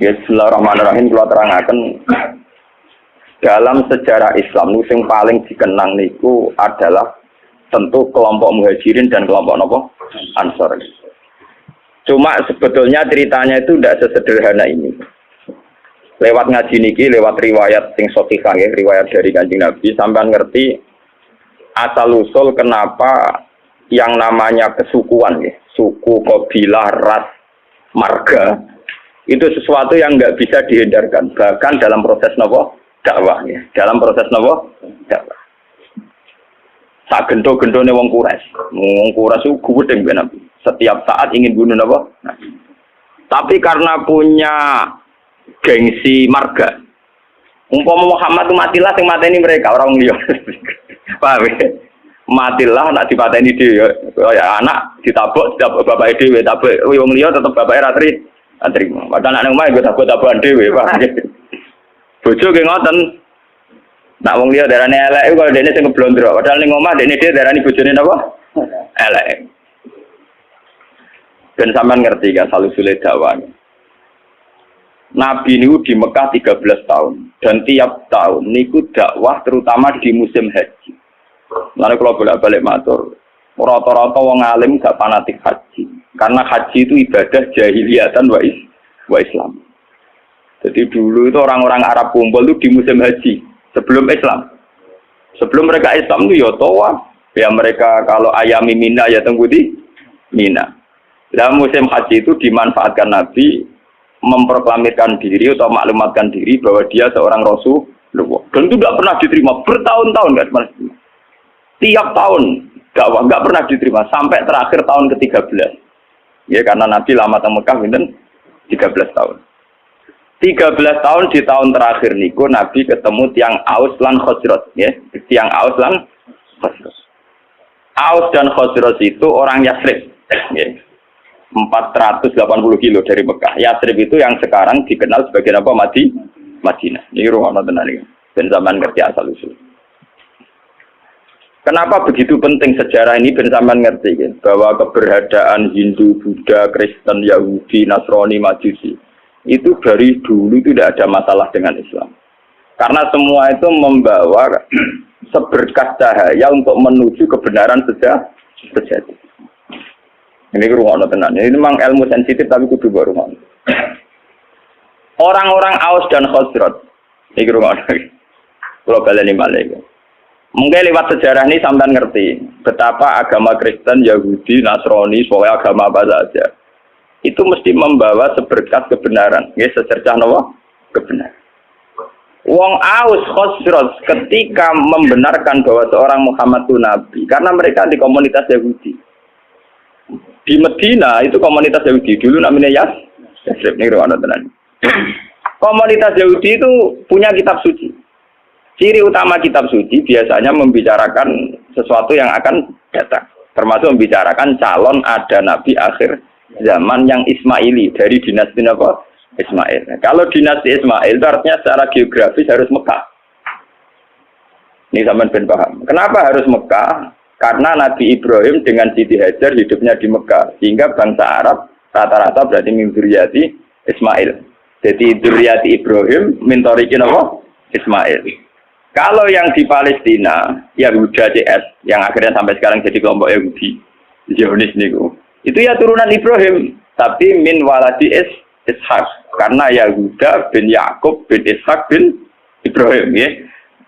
Ya bismillahirrahmanirrahim kula terangaken dalam sejarah Islam yang paling dikenang niku adalah tentu kelompok Muhajirin dan kelompok nopo Ansor. Cuma sebetulnya ceritanya itu tidak sesederhana ini. Lewat ngaji niki, lewat riwayat sing sahihah ya, riwayat dari Kanjeng Nabi sampean ngerti asal usul kenapa yang namanya kesukuan ya, suku, kabilah, ras, marga itu sesuatu yang nggak bisa dihindarkan bahkan dalam proses nopo dakwah ya, dalam proses nopo dakwah. Sak gento-gentone wong Quraisy itu gudeng ben Nabi. Setiap saat ingin bunuh nopo. Nah, tapi karena punya gengsi marga. Umpama Muhammad itu matilah sing mateni mereka orang liya. Paham ya? Matilah nak dipateni dhewe ya anak ditabok bapake dhewe tabok wong liya tetep bapake ra trimo. Padahal nek nang omah nggo tabok-tabokan dhewe, Pak. Bojo ge ngoten. Nak wong liya darane elek iku kalau dene sing ngeblondro. Padahal ning omah dene dhewe darani bojone napa? Elek. Ben sampean ngerti kan salusule dakwah. Nabi niku di Mekah 13 tahun dan tiap tahun niku dakwah terutama di musim haji. Lalu kalau bolak-balik matur, rata-rata wong alim gak fanatik haji karena haji itu ibadah jahiliyatan wa Islam. Jadi dulu itu orang-orang Arab kumpul itu di musim haji sebelum Islam. Sebelum mereka Islam itu ya tawaf, ya mereka kalau ayami Mina ya tunggu di Mina. Dalam musim haji itu dimanfaatkan Nabi memproklamirkan diri atau maklumatkan diri bahwa dia seorang Rasulullah. Dan itu tidak pernah diterima bertahun-tahun nggak pernah diterima. Tiap tahun dakwah nggak pernah diterima sampai terakhir tahun ke-13. Ya karena Nabi lama di Mekah pinten 13 tahun. 13 tahun di tahun terakhir niku Nabi ketemu tiang Aus lan Khazraj ya, tiang Aus lan Khazraj. Aus dan Khazraj itu orang Yasrib ya. 480 kilo dari Mekah. Yasrib itu yang sekarang dikenal sebagai apa? Madinah. Ini rumah tenan iki. Ben sampean ngerti asal usul. Kenapa begitu penting sejarah ini ben sampean ngerti kan? Bahwa keberadaan Hindu, Buddha, Kristen, Yahudi, Nasrani, Majusi itu dari dulu tidak ada masalah dengan Islam. Karena semua itu membawa seberkas cahaya untuk menuju kebenaran sejati. Ini rumah tenan. Ini memang ilmu sensitif tapi kudu baru rumah. Orang-orang Aus dan Khazraj. Ini rumah tenan. Kalau baleni malih. Mungkin lewat sejarah ini sampean ngerti betapa agama Kristen, Yahudi, Nasrani, soal agama apa saja itu mesti membawa seberkas kebenaran. Ya secercah napa? Kebenaran. Wong Aus Khazraj ketika membenarkan bahwa seorang Muhammad itu nabi karena mereka di komunitas Yahudi. Di Medina itu komunitas Yahudi dulu namanya Yasrib nih ruang tenan. Komunitas Yahudi itu punya kitab suci. Ciri utama kitab suci biasanya membicarakan sesuatu yang akan datang, termasuk membicarakan calon ada nabi akhir zaman yang Ismaili dari dinasti apa? Ismail. Kalau dinasti Ismail itu artinya secara geografis harus Mekah. Ini sampean ben paham. Kenapa harus Mekah? Karena Nabi Ibrahim dengan Siti Hajar hidupnya di Mekah, sehingga bangsa Arab rata-rata berarti min dzurriyyati Ismail. Jadi dzurriyyati Ibrahim min thariqin apa? Ismail. Kalau yang di Palestina, Yahuda CS, yang akhirnya sampai sekarang jadi kelompok Yahudi, Zionis niku, itu ya turunan Ibrahim, tapi min waladi Ishak, karena Yahuda bin Yakub bin Ishak bin Ibrahim, ya.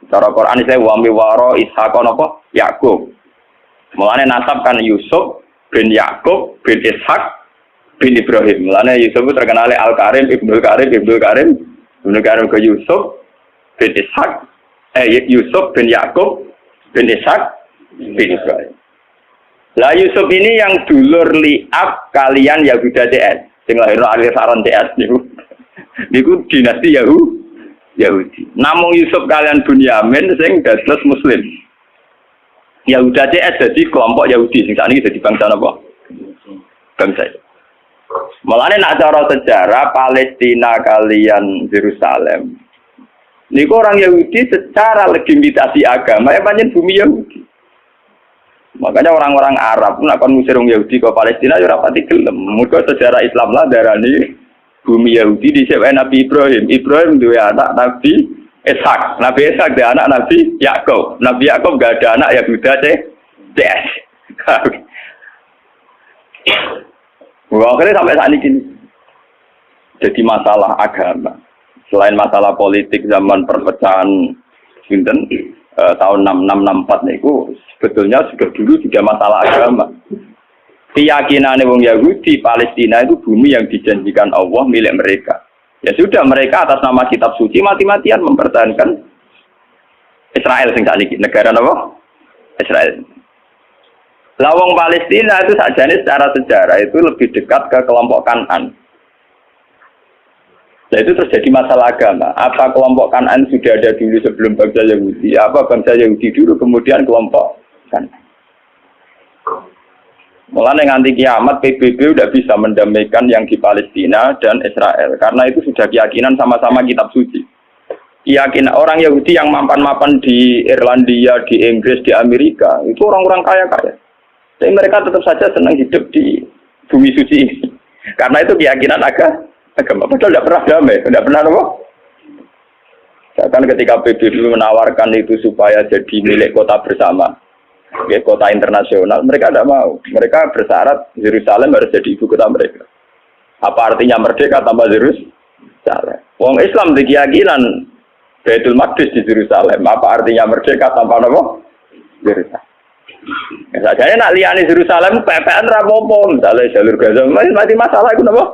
Cara Quran saya wa miwaro Ishak apa? Yakub. Mulane nasab kan Yusuf bin Yakub bin Ishak bin Ibrahim. Mulane Yusuf itu terkenal Al-Karim, Ibnu Karim ke Yusuf bin Ishak, Yusuf bin Yakub bin Ishak bin Ibrahim. Lah Yusuf ini yang dulur liab kalian Yahuda DS. Sing lahirno aliran DS niku dinasti Yahudi. Namung Yusuf kalian Bunyamin sing dados muslim. Yahuda CS jadi kelompok Yahudi sing sakniki dadi bangsa napa? Bangsa. Mulane nak cara sejarah Palestina kalian Yerusalem. Niku orang Yahudi secara legitimasi agama ya pancen bumi Yahudi. Makanya orang-orang Arab nak kon ngusir wong Yahudi ke Palestina ya ora pati gelem. Muga sejarah Islam lah darani bumi Yahudi dhisik Nabi Ibrahim. Ibrahim duwe anak Nabi Ishak. Nabi Ishak duwe anak Nabi Yakub. Nabi Yakub gak ada anak Yahuda CS. Wah, akhirnya sampai saat ini. Jadi masalah agama. Selain masalah politik zaman perpecahan Sinten tahun 6664 niku sebetulnya sudah dulu juga masalah agama. Keyakinan wong Yahudi Palestina itu bumi yang dijanjikan Allah milik mereka. Ya sudah mereka atas nama kitab suci mati-matian mempertahankan Israel sing sakniki negara apa? Israel. Lawang Palestina itu sajane secara sejarah itu lebih dekat ke kelompok Kanan. Nah itu terjadi masalah agama. Apa kelompok Kanan sudah ada dulu sebelum bangsa Yahudi? Apa bangsa Yahudi dulu kemudian kelompok Kanan? Mulai nganti kiamat PBB udah bisa mendamaikan yang di Palestina dan Israel karena itu sudah keyakinan sama-sama kitab suci. Keyakinan orang Yahudi yang mapan-mapan di Irlandia, di Inggris, di Amerika itu orang-orang kaya-kaya. Tapi mereka tetap saja senang hidup di bumi suci ini karena itu keyakinan agama. Padahal tidak pernah damai, tidak pernah apa? Bahkan ketika PBB menawarkan itu supaya jadi milik kota bersama, kota internasional, mereka tidak mau. Mereka bersyarat Yerusalem harus jadi ibu kota mereka. Apa artinya merdeka tanpa Yerusalem? Wong Islam di keyakinan Baitul Maqdis di Yerusalem. Apa artinya merdeka tanpa apa? Yerusalem. Sajane nak liyane Yerusalem PPN ra apa-apa, misalnya jalur Gaza masih masalah iku napa?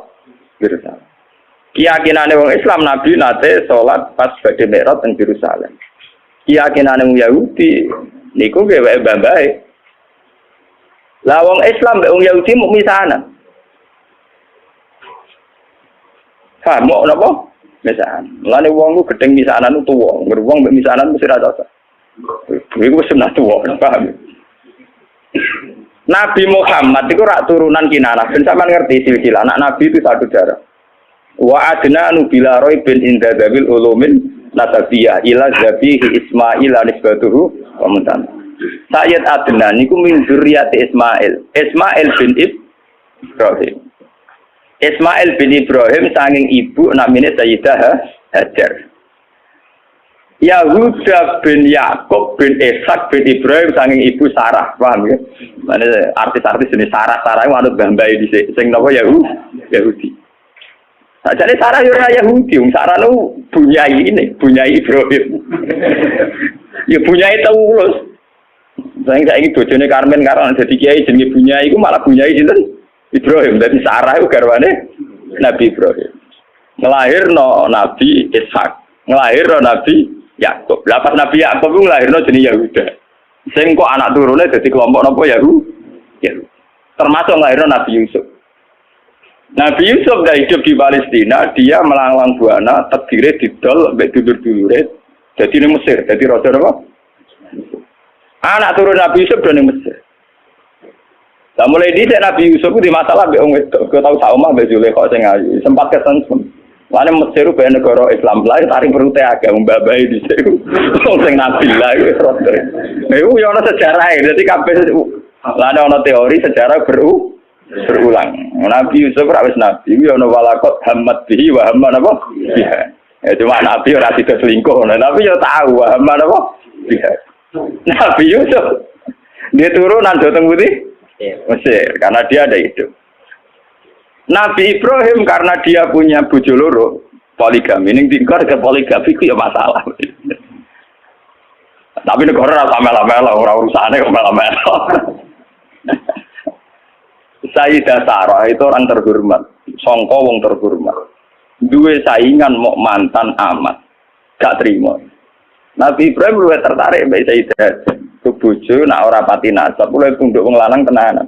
Yerusalem. Keyakinane wong Islam Nabi nate salat pas badhe Mi'raj ing Yerusalem. Keyakinane wong Yahudi niku gawe bae. Lah wong Islam mek wong Yahudi mung misanan. Mau napa? Misanan. Mulane wong ku gedeng misanan tuwa, wong mek misanan mesti ra cocok. Iku wis sunah tuwa, paham? Nabi Muhammad itu rak turunan Kinanah. Ben sampean ngerti silsilah anak Nabi itu satu darah. Wa adna nubila roy bin indadabil ulumin nasabiyah ila zabihi Ismail anisbatuhu wa muntan. Sayyid Adnan niku min dzurriyyati Ismail. Ismail bin Ibrahim. Ismail bin Ibrahim saking ibu namine Sayyidah Hajar. Yahuda bin Yakub bin Ishak bin Ibrahim saking ibu Sarah, paham ya? Mane artis-artis jenis Sarah itu anut Bambai dhisik sing napa Yahudi. Sajane Sarah yo ora Yahudi, Sarah nu bunyai Ibrahim. Ya bunyai Taulus. Saiki bojone Karmen karo dadi kiai jenenge bunyai iku malah bunyai sinten? Ibrahim. Dadi Sarah iku garwane Nabi Ibrahim. Ngelahirno Nabi Ishak, ngelahirno Nabi Yakub. Lah pas Nabi Yakub ku nglahirno jenenge Yahuda. Sing kok anak turune dadi kelompok napa Yahudi. Termasuk nglahirno Nabi Yusuf. Nabi Yusuf dah hidup di Palestina, dia melanglang buana, terdiri didol mbek dulur-dulure dadi ning Mesir, dadi raja apa? Anak turun Nabi Yusuf dari Mesir. Lah mulai dhisik Nabi Yusuf ku di masalah mbek wong wedok, kok tau sak omah mbek Zulaikha sing ayu, sempat kesengsem. Lane Mesir ku ben negara Islam lain taring perute agak mbabahi dhisik. Wong sing nabi lah iku rote. Iku yo ana sejarahe, dadi kabeh lane ana teori sejarah berulang. Nabi Yusuf ra wis nabi, yo ana walakot hamad bihi wa hamman apa? Ya cuma nabi ora sida selingkuh, nabi yo tahu wa hamman apa? Nabi Yusuf dia turunan Joteng Putih Mesir karena dia ada hidup. Nabi Ibrahim karena dia punya bojo loro poligami, ning tingkar ke poligami ku ya masalah. Tapi negara ora samela-mela, ora urusane kok mela-mela. Sayyidah Sarah itu orang terhormat, sangka wong terhormat. Duwe saingan mau mantan amat, gak terima. Nabi Ibrahim luwih tertarik mbek Sayyidah. Ku bojo nak ora pati nasab, luwih tunduk wong lanang tenanan.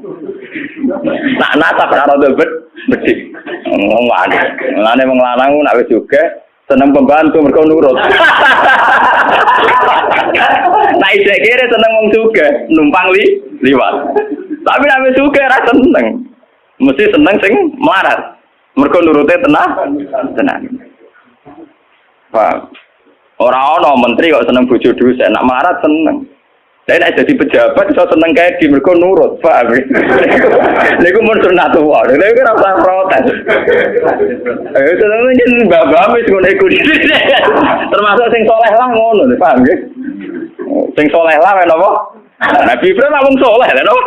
Nak nasab ora dobet bedik. Ngene wong lanang nak wis juga seneng pembantu mergo nurut. Nah isih kere seneng wong juga numpang liwat. Tapi nek wis juga ora seneng. Mesti seneng sing melarat. Mergo nurute tenan. Paham? Ora ana menteri kok seneng bojo dhuwit, nek melarat seneng. Lain aja jadi pejabat iso seneng kae di mergo nurut, paham. Niku mun sunatullah. Lha iku ora usah protes. Ayo seneng mbah-mbah wis ngono iku. Termasuk sing saleh lah ngono, paham nggih? Sing saleh lah napa? Nabi Ibrahim wong saleh lho napa?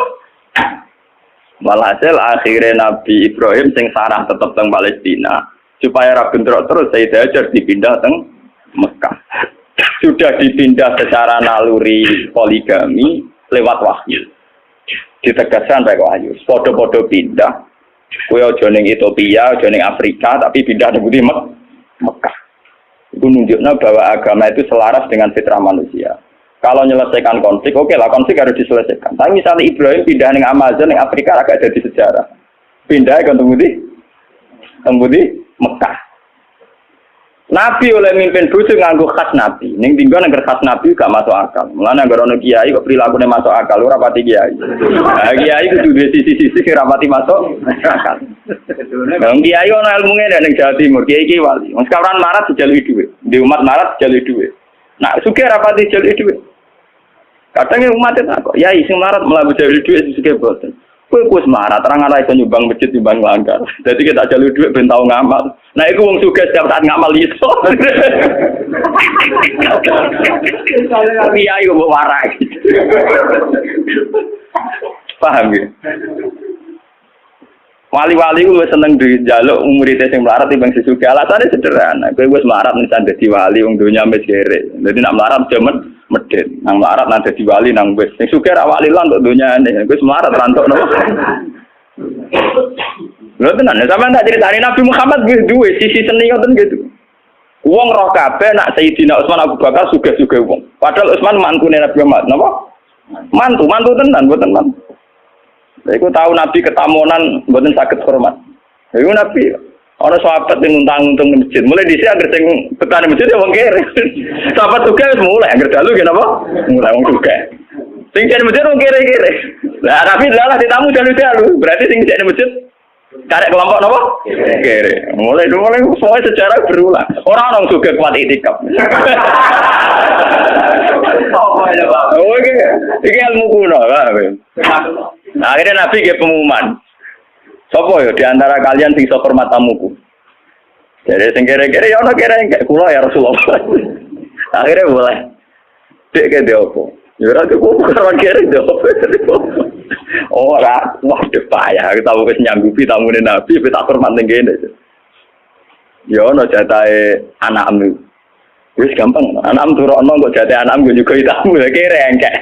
Walhasil akhirnya Nabi Ibrahim sing sarah tetep teng Palestina supaya ra bentrok terus Sayyidah Hajar dipindah teng Mekah. Sudah dipindah secara naluri poligami lewat wahyu. Ditegaskan baik wahyu. Podo-podo pindah. Kowe aja ning Ethiopia, aja ning Afrika, tapi pindah ning Mekah. Itu nunjuknya bahwa agama itu selaras dengan fitrah manusia. Kalau menyelesaikan konflik, oke lah konflik harus diselesaikan. Tapi misalnya Ibrahim pindah ning Amazon, ning Afrika agak jadi sejarah. Pindah ke Tembudi Mekah. Nabi oleh mimpin bojo nganggo khas Nabi. Ning tinggal nang khas Nabi gak masuk akal. Mulane anggere ono kiai kok prilakune masuk akal ora pati kiai. Nah, kiai kudu duwe sisi-sisi sing ora pati masuk akal. Wong kiai ono ilmune ning Jawa Timur, kiai iki wali. Wong sekarang marat dijaluki dhuwit. Di umat marat dijaluki dhuwit. Nah, sugih ora pati dijaluki dhuwit. Kadang umat itu kok, yai sing marat malah dijaluki dhuwit sugih boten. Kowe wis marat, terang ora iso nyumbang masjid nyumbang langgar. Dadi kita jaluki dhuwit ben tau ngamal. Nah, iku wong sugih setiap saat ngamal iso. Kiai kok warak. Paham ya? Wali-wali ku wis seneng dijaluk murid sing melarat timbang sesugih. Alasane sederhana. Kowe wis melarat nisan dadi wali wong donya wis kere. Dadi nak melarat jaman medhit. Nang melarat nang dadi wali nang wis. Sing sugih ra wali lan tok donyane. Wis melarat ra entuk napa. Lho tenan, sampeyan tak critani Nabi Muhammad duwe sisi seni ngoten gitu. Wong roh kabeh nak Sayyidina Utsman Abu Bakar sugih-sugih wong. Padahal Utsman mantune Nabi Muhammad, napa? Mantu tenan, mboten mantu. Lha iku tahu Nabi ketamunan mboten saged hormat. Lha iku Nabi ana sahabat sing nguntang-untung di masjid. Mulai dhisik anggere sing betane masjid ya wong kere. Sahabat sugih wis mulai anggere dalu nggih napa? Mulai wong sugih. Sing jane masjid wong kere-kere. Lah Nabi lalah ditamu dalu-dalu. Berarti sing jane masjid karek kelompok napa? Kere. Mulai semua sejarah berulang. Ora ono sugih kuat itikaf. Oh, iki ilmu kuno lah. Nah, akhirnya Nabi nggih pengumuman. Sapa ya di antara kalian sing iso hormat tamuku? Jadi sing kere-kere ya ono kere kayak kula ya Rasulullah. Akhirnya boleh. Dek ke dia opo? Ya ora kok karo kere dia opo. Ora, wah payah kita wis nyanggupi tamune Nabi tak hormat ning kene. Ya ono jatahe anakmu. Wis gampang, anakmu turokno kok jatahe anakmu juga tamu kere engkek.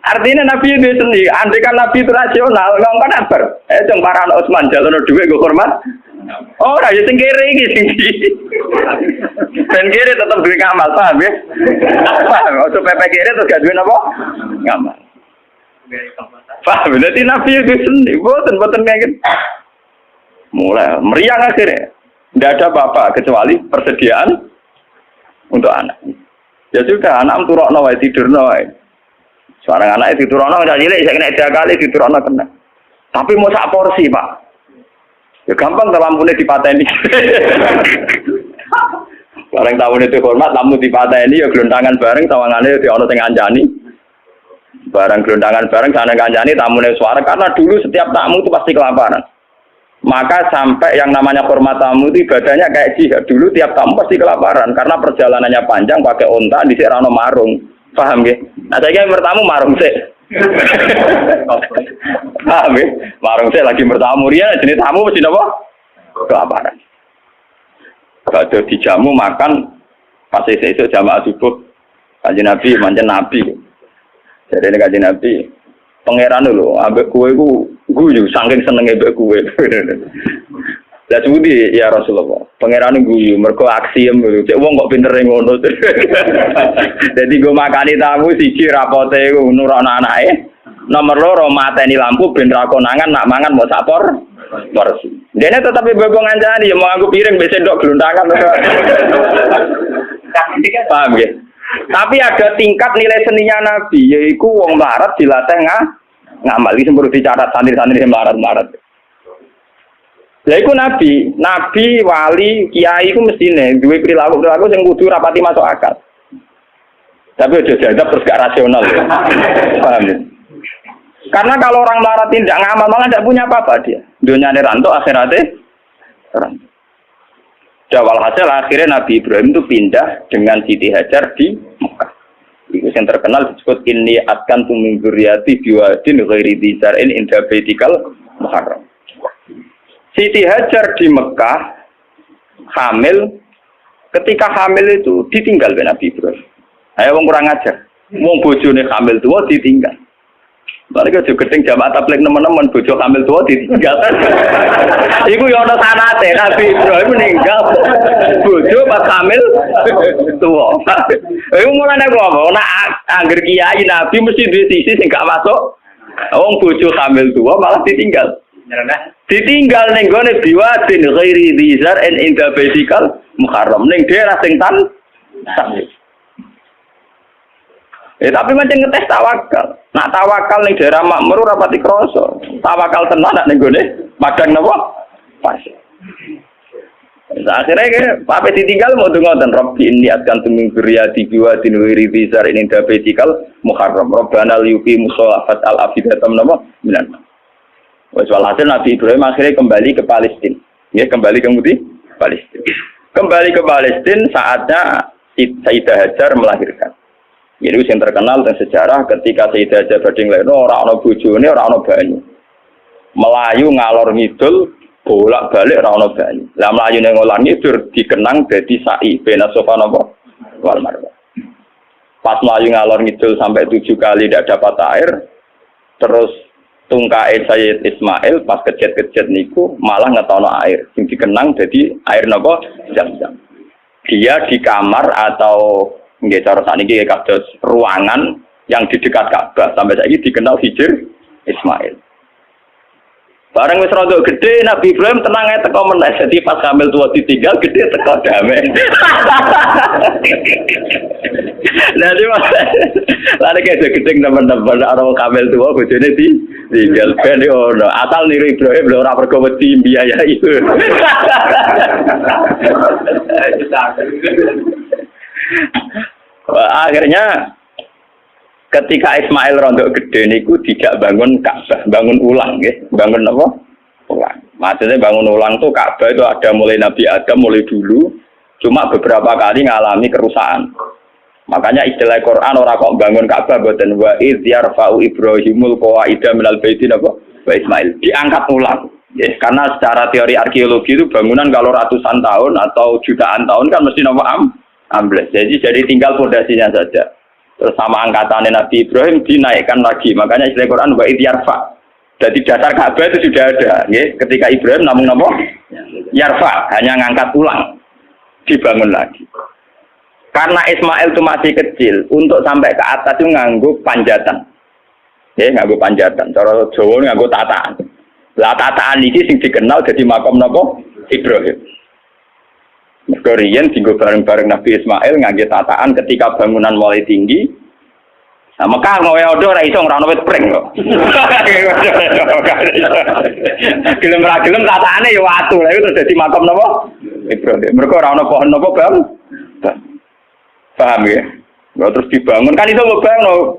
Artinya Nabi itu sendiri, andai kan Nabi itu rasional, ngomong apa? Jeng para anak Utsman jalur duit gue hormat. Oh, raja sing kere iki tinggi. Ben kere tetap duwe ngamal, paham ya? Paham, ojo pepe kere terus gak duwe napa? Ngamal. Paham, berarti Nabi itu sendiri, boten kayak gitu. Mulai meriang akhirnya. Tidak ada apa-apa kecuali persediaan untuk anak. Ya sudah, anak turokno wae tidurno wae. Seorang anak itu turun orang cilik, saya kena 3 kali itu turun kena. Tapi mau sak porsi pak, ya gampang lampunya dipateni. Bareng tamu itu hormat, tamu dipateni, ya gelondangan bareng, tawangannya di ono tengah anjani. Bareng gelondangan bareng, sana kancani, tamunya suara. Karena dulu setiap tamu itu pasti kelaparan. Maka sampai yang namanya hormat tamu itu ibadahnya kayak jihad. Dulu tiap tamu pasti kelaparan, karena perjalanannya panjang, pakai onta, di rano marung. Paham ya? Nah saya kira bertamu marung sih. Paham ya? Marung sih lagi bertamu dia jenis tamu mesti apa? Kelaparan. Kalau dijamu makan pas esok jamaah subuh Kanjeng Nabi manjen Nabi. Jadi Kanjeng Nabi pangeran dulu ambek kue ku guyu saking senenge mbek kue. Lah sudi ya Rasulullah. Pangeran guyu mergo aksiem lho. Cek wong kok pintere ngono. Dadi go makani tamu siji rapote ku nurono anake. Nomor 2 mateni lampu ben ra konangan nak mangan mau sapor. Porsi. Dene tetep bebo ngancani ya mau aku piring mbek sendok glontangan. Paham ya? Tapi ada tingkat nilai seninya Nabi yaiku wong melarat dilatih ngamal iki semburu dicatat santri-santri melarat-melarat. Lha iku nabi, wali, kiai iku mestine duwe perilaku sing kudu rapati masuk akal. Tapi udah jadab terus gak rasional ya. Paham ya? Karena kalau orang melarat tidak ngamal malah tidak punya apa-apa dia. Dunia ranto akhiratnya ranto. Jawal hasil akhirnya Nabi Ibrahim itu pindah dengan Siti Hajar di Mekah. Itu yang terkenal disebut inni atkantu min dzurriyyati biwadin ghairi dzi zar'in inda baitikal muharram. Siti Hajar di Mekah hamil, ketika hamil itu ditinggal oleh Nabi Ibrahim. Ayo wong kurang ajar. Wong bojone hamil tua ditinggal. Mereka juga keting jamaah tabligh teman-teman bojo hamil tua ditinggal. Iku ya ana sanate Nabi Ibrahim meninggal bojo pas hamil tua. Iku mulane kok nek angger kiai Nabi mesti duwe sisi sing gak masuk. Wong bojo hamil tua malah ditinggal. Ditinggal ning gone biwadin ghairi dzar en inda baitikal muharram ning daerah sing tan. Tapi macam ngetes tawakal. Nak tawakal ning daerah makmur ora pati krasa. Tawakal tenan nak ning gone padang napa? Pas. Akhirnya pape ditinggal mau ngoten Rabbi inni atkantu min dzurriyyati biwadin ghairi dzar in inda baitikal muharram. Rabbana liyuqimu sholata al-afidatam napa? Minan. Wes walhasil Nabi Ibrahim akhirnya kembali ke Palestina. Ya, kembali ke Palestina. Kembali ke Palestina saatnya Sayyidah Hajar melahirkan. Jadi yang terkenal dan sejarah ketika Sayyidah Hajar badhe nglairno ora ana bojone, ora ana banyu. Melayu ngalor ngidul, bolak-balik ora ana banyu. Lah mlayu ning ngalor ngidul dikenang dadi sa'i bena Safa napa wal Marwah. Pas mlayu ngalor ngidul sampai 7 kali tidak dapat air, terus tungkae Sayyid Ismail pas kejet-kejet niku malah ngetono air. Sing dikenang dadi air napa Zam-Zam. Dia di kamar atau nggih cara sakniki kados ruangan yang di dekat Ka'bah sampai saiki dikenal Hijr Ismail. Bareng wis rada gede Nabi Ibrahim tenang ae teko meneh. Dadi pas hamil tua ditinggal gede teko damai. Nanti mas, lari kayak gede teman-teman orang hamil tua bojone ditinggal ben ono. Asal niru Ibrahim lho ora pergo wedi biaya itu. Akhirnya ketika Ismail rondok gede niku tidak bangun Ka'bah, bangun ulang nggih. Bangun apa? Ulang. Maksudnya bangun ulang tuh Ka'bah itu ada mulai Nabi Adam mulai dulu, cuma beberapa kali ngalami kerusakan. Makanya istilah Quran ora kok bangun Ka'bah boten wa idz yarfa'u Ibrahimul qawaida minal baitin apa? Wa Ismail diangkat ulang. Yes, karena secara teori arkeologi itu bangunan kalau ratusan tahun atau jutaan tahun kan mesti ambles. Jadi tinggal fondasinya saja. Terus sama angkatannya Nabi Ibrahim dinaikkan lagi. Makanya istilah Quran wa idz yarfa. Jadi dasar Ka'bah itu sudah ada, ya. Ketika Ibrahim namun apa? Yarfa, hanya ngangkat ulang. Dibangun lagi. Karena Ismail itu masih kecil, untuk sampai ke atas itu nganggo panjatan. Ya, nganggo panjatan. Cara Jawa nganggo tataan. Lah tataan iki sing dikenal jadi makam napa? Ibrahim. Mergo riyen dienggo bareng-bareng Nabi Ismail ngangge tataan ketika bangunan mulai tinggi. Nah, Mekah ngowe odo ora iso ngrono wit pring kok. Gelem ra gelem tataane ya watu. Lah iku terus dadi makam napa? Ibrahim. Mergo ora ono pohon napa, Bang? Paham ya? Nah, terus dibangun kan itu ngebangun.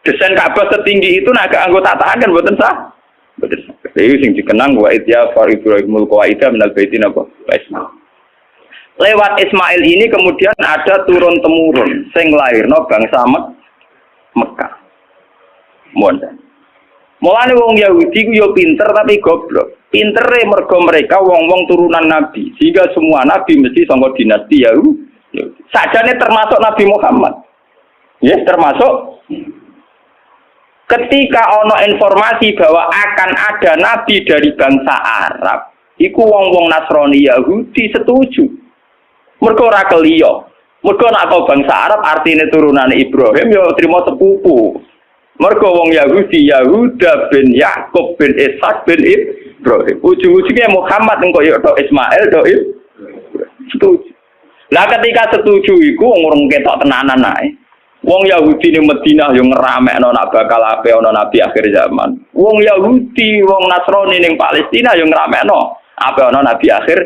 Desain Ka'bah setinggi itu nak anggo tataan kan mboten sah. Mboten sah. Iki sing dikenang wa idya far Ibrahimul qawaida minal baitin apa? Ismail. Lewat Ismail ini kemudian ada turun-temurun sing lairno bangsa Mekah. Mondhan. Mulane wong Yahudi ku yo pinter tapi goblok. Pintere mergo mereka wong-wong turunan nabi. Sehingga semua nabi mesti saka dinasti Yahudi. Sajane termasuk Nabi Muhammad. Ya, termasuk ketika ono informasi bahwa akan ada nabi dari bangsa Arab, iku wong-wong Nasrani Yahudi setuju. Mergo ora keliyo. Mergo nek bangsa Arab artine turunan Ibrahim ya trimo sepupu. Mergo wong Yahudi Yahuda bin Yakub bin Ishak bin Ibrahim. Ujung-ujungnya Muhammad engko ya Ismail do setuju. Lah ketika setuju iku wong ketok tenanan ae. Wong Yahudi ning Madinah yo ngeramekno nak bakal ape ana nabi akhir zaman. Wong Yahudi, wong Nasrani ning Palestina yo ngeramekno ape ana nabi akhir.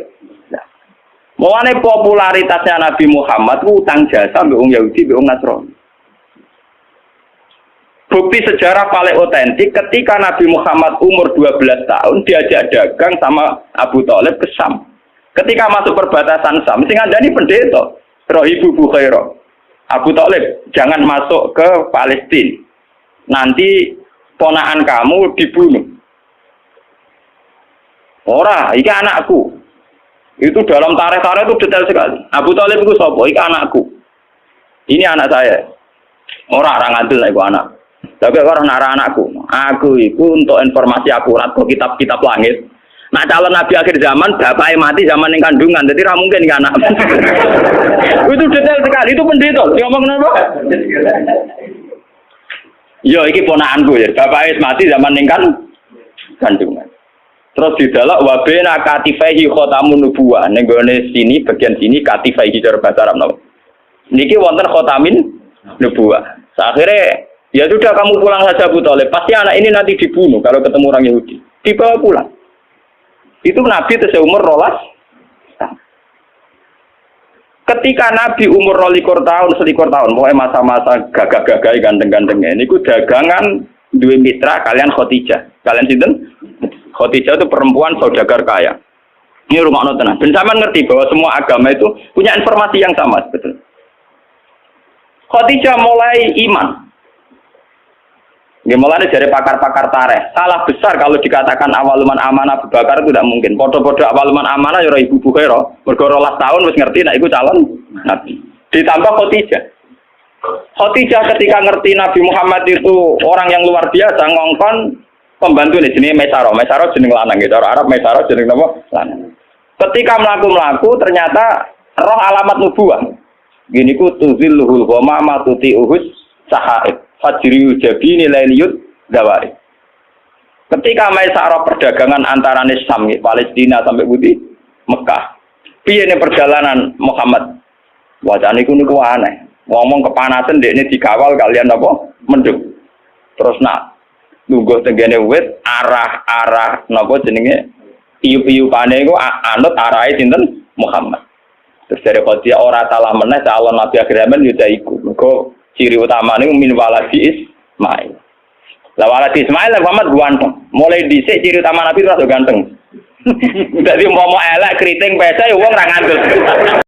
Mulane popularitasnya Nabi Muhammad ku utang jasa mbek wong Yahudi mbek wong Nasrani. bukti sejarah paling otentik ketika Nabi Muhammad umur 12 tahun diajak dagang sama Abu Thalib ke Syam. Ketika masuk perbatasan Syam, sing ngandani pendeta Rahibu Bukhairah. Abu Thalib, jangan masuk ke Palestina. Nanti ponakan kamu dibunuh. Ora, iki anakku. Itu dalam tarikh-tarikh itu detail sekali. Abu Thalib itu sapa? Iki anakku. Ini anak saya. Orang ngadil iku anak. Tapi orang nara anakku. Aku itu untuk informasi akurat ke kitab-kitab langit. Nah calon nabi akhir zaman bapaknya mati zaman yang kandungan, jadi tidak mungkin kan anak. Itu detail sekali, itu pendeta. Ngomong kenapa? Yo, iki ponakanku ya. Bapaknya mati zaman yang kandungan. Terus didalak wabena katifaihi khotamun nubuwah. Nenggone sini bagian sini katifaihi cara bahasa Arab napa. Niki wonten khotamin nubuwah. Akhirnya ya sudah kamu pulang saja Abu Thalib. Pasti anak ini nanti dibunuh kalau ketemu orang Yahudi. Dibawa pulang. Itu Nabi seumur rolas. Ketika Nabi umur 21 tahun, 21 tahun, pokoknya masa-masa gagah-gagah ganteng-gantengnya. Ini ku dagangan dua mitra kalian Khadijah. Kalian sinten? Khadijah itu perempuan saudagar kaya. Ini rumah tenang. Dan sama ngerti bahwa semua agama itu punya informasi yang sama, betul. Khadijah mulai iman. Ya mulai dari pakar-pakar tarikh. Salah besar kalau dikatakan awaluman amanah Abu Bakar itu tidak mungkin. Podo-podo awaluman amanah ya Ibu Bukhairah. Mergo 12 tahun wis ngerti nek iku calon nabi. Ditambah Khadijah. Khadijah ketika ngerti Nabi Muhammad itu orang yang luar biasa ngongkon pembantu nih jenenge Maisarah. Maisarah jeneng lanang gitu. Orang Arab Maisarah jeneng napa? Lanang. Ketika mlaku-mlaku ternyata roh alamat nubuwah. Gini ku tuzilluhul ghamama tuti'uhus sahaib. Fajriyu jabini lailiyut dawari. Ketika Maisarah perdagangan antara Syam, Palestina sampai Budi Mekah. Piye ning perjalanan Muhammad? Wajane iku niku aneh. Ngomong kepanasan dekne dikawal kalian apa? Mendung. Terus nak lungguh tenggene wit arah napa jenenge? Iyu-iyupane iku anut arahe sinten? Muhammad. Terus dari Khadijah ora salah meneh calon nabi akhir zaman yo iku. Mergo ciri utama ini min waladi Ismail. Lah waladi Ismail Muhammad ganteng. Mulai dhisik ciri utama Nabi rada ganteng. Dadi mau elek keriting pesa ya wong ra ngandel.